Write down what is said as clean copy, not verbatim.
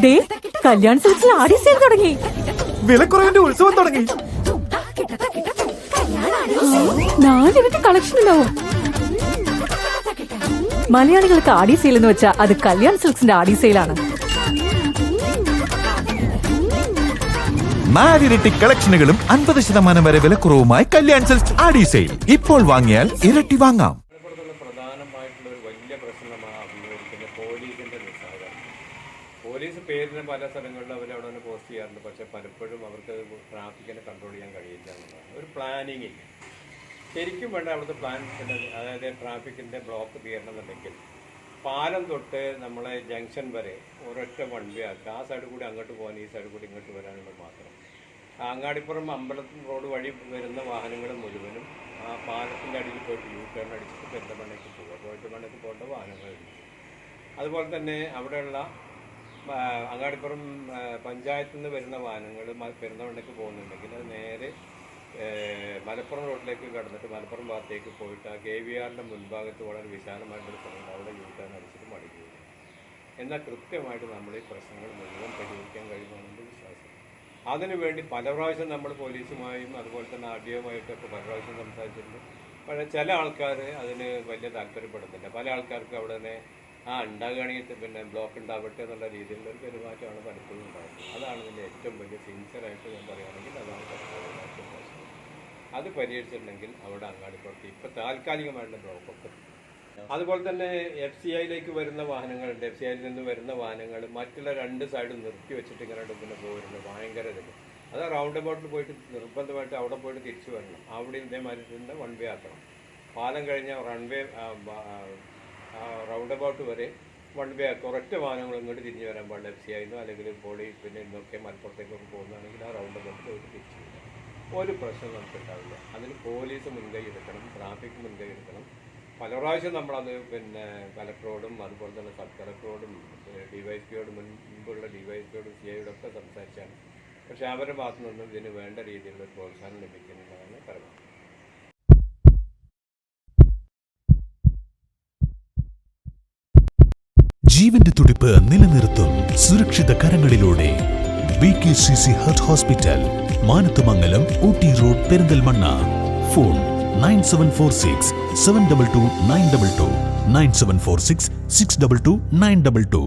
ദേ കല്യാൺ സിൽക്സിൽ ആടി സെയിൽ തുടങ്ങി. വിലക്കുറവിന്റെ ഉത്സവം തുടങ്ങി. 4 ഇരട്ടി കളക്ഷൻ ഉണ്ടാവും. മലയാളികൾക്ക് ആടി സെയിൽ എന്ന് വെച്ചാൽ അത് കല്യാൺ സിൽക്സിന്റെ ആടി സെയിലാണ്. 4 ഇരട്ടി കളക്ഷനുകളും 50% വരെ വിലക്കുറവുമായി കല്യാൺ സിൽക്സ് ആടി സെയിൽ. ഇപ്പോൾ വാങ്ങിയാൽ ഇരട്ടി വാങ്ങാം. പ്രധാനമായിട്ടുള്ള ഒരു വലിയ പ്രശ്നമാണ് അഭിമുഖീകരിക്കുന്ന പോലീസിന്റെ നിസ്സഹകരണം. പോലീസ് പേരിന് പല സ്ഥലങ്ങളിലും അവർ അവിടെ തന്നെ പോസ്റ്റ് ചെയ്യാറുണ്ട്. പക്ഷെ പലപ്പോഴും അവർക്ക് ട്രാഫിക്കിനെ കൺട്രോൾ ചെയ്യാൻ കഴിയില്ല എന്നുള്ളതാണ്. ഒരു പ്ലാനിങ് ഇല്ല. ശരിക്കും വേണ്ട അവിടുത്തെ പ്ലാൻ, അതായത് ട്രാഫിക്കിന്റെ ബ്ലോക്ക് തീരണമെന്നുണ്ടെങ്കിൽ പാലം തൊട്ട് നമ്മളെ ജംഗ്ഷൻ വരെ ഒരൊറ്റ വൺ വേ ആക്കുക. ആ സൈഡിൽ കൂടി അങ്ങോട്ട് പോകാൻ, ഈ സൈഡിൽ കൂടി ഇങ്ങോട്ട് വരാനുള്ളത് മാത്രം. അങ്ങാടിപ്പുറം അമ്പലത്തിൽ റോഡ് വഴി വരുന്ന വാഹനങ്ങൾ മുഴുവനും ആ പാലത്തിൻ്റെ അടിയിൽ പോയിട്ട് യു ടേൺ അടിച്ചിട്ട് പെരുന്തമണ്ണയ്ക്ക് പോകുക. പെരുന്തമണ്ണയ്ക്ക് പോകേണ്ട വാഹനങ്ങളുണ്ട്. അതുപോലെ തന്നെ അവിടെയുള്ള അങ്ങാടിപ്പുറം പഞ്ചായത്തിൽ നിന്ന് വരുന്ന വാഹനങ്ങൾ പെരുന്തമണ്ണയ്ക്ക് പോകുന്നുണ്ടെങ്കിൽ അത് നേരെ മലപ്പുറം റോഡിലേക്ക് കടന്നിട്ട് മലപ്പുറം ഭാഗത്തേക്ക് പോയിട്ട് ആ KVRന്റെ മുൻഭാഗത്ത് വളരെ വിശാലമായിട്ടൊരു സ്ഥലമുണ്ട്. അവിടെ യു ടേൺ അടിച്ചിട്ട് മടങ്ങി വരും. എന്നാൽ കൃത്യമായിട്ട് നമ്മൾ ഈ പ്രശ്നങ്ങൾ മുഴുവൻ പരിഹരിക്കാൻ കഴിയുമെന്നാണ് എൻ്റെ വിശ്വാസം. അതിനുവേണ്ടി പല പ്രാവശ്യം നമ്മൾ പോലീസുമായും അതുപോലെ തന്നെ RDOയുമായിട്ടൊക്കെ പല പ്രാവശ്യം സംസാരിച്ചിട്ടുണ്ട്. പക്ഷേ ചില ആൾക്കാർ അതിന് വലിയ താല്പര്യപ്പെടുന്നില്ല. പല ആൾക്കാർക്ക് അവിടെ തന്നെ ഉണ്ടാകുകയാണെങ്കിൽ പിന്നെ ബ്ലോക്ക് ഉണ്ടാവട്ടെ എന്നുള്ള രീതിയിലുള്ള ഒരു പെരുമാറ്റമാണ് പലപ്പോഴും ഉണ്ടാകുന്നത്. അതാണ് ഇതിൻ്റെ ഏറ്റവും വലിയ സിൻസിയറായിട്ട് ഞാൻ പറയുകയാണെങ്കിൽ അതാണ് പ്രശ്നം. അത് പരിഹരിച്ചിട്ടുണ്ടെങ്കിൽ അവിടെ അങ്ങാടിപ്പുറത്ത് ഇപ്പോൾ താൽക്കാലികമായിട്ടുള്ള ബ്ലോക്കൊക്കെ. അതുപോലെ തന്നെ FCIയിലേക്ക് വരുന്ന വാഹനങ്ങളുണ്ട്. FCIയിൽ നിന്ന് വരുന്ന വാഹനങ്ങൾ മറ്റുള്ള 2 സൈഡും നിർത്തി വെച്ചിട്ട് ഇങ്ങനെ പിന്നെ പോരുന്നത് ഭയങ്കര ഇതുണ്ട്. അത് റൗണ്ട് അബൌട്ടിൽ പോയിട്ട് നിർബന്ധമായിട്ട് അവിടെ പോയിട്ട് തിരിച്ചു വരണം. അവിടെ ഇതേമാതിരി തന്നെ വൺ വേ ആക്കണം. പാലം കഴിഞ്ഞ റൺവേ റൗണ്ട് അബൌട്ട് വരെ വൺ വേ ആക്കുക. ഒരൊറ്റ വാഹനങ്ങൾ ഇങ്ങോട്ട് തിരിഞ്ഞ് വരാൻ പാടില്ല. FCIന്നോ അല്ലെങ്കിൽ പോളി പിന്നെ ഇന്നൊക്കെ മലപ്പുറത്തേക്കൊക്കെ പോകുന്നതാണെങ്കിൽ ആ റൗണ്ട് അബൌട്ട് പോയിട്ട് തിരിച്ചു വരാം. ഒരു പ്രശ്നം നമുക്കുണ്ടാവില്ല. അതിന് പോലീസ് മുൻകൈ എടുക്കണം, ട്രാഫിക് മുൻകൈ എടുക്കണം. പല പ്രാവശ്യം നമ്മളത് പിന്നെ കലക്ടറോടും അതുപോലെ തന്നെ സബ് കലക്ടറോടും DYSPയോടും മുൻപുള്ള DYSPയോടും CIയോടും ഒക്കെ സംസാരിച്ചാണ്. പക്ഷെ അവരുടെ ഭാഗത്തു നിന്നും ഇതിന് വേണ്ട രീതിയിലുള്ള പ്രോത്സാഹനം ലഭിക്കുന്നതാണ് പറയുന്നത്. ജീവന്റെ തുടിപ്പ് നിലനിർത്തും സുരക്ഷിത കരങ്ങളിലൂടെ BKCC heart hospital, Manathumangalam, Ooty road, Perinthalmanna. Phone 9746 722 922 9746 622 922.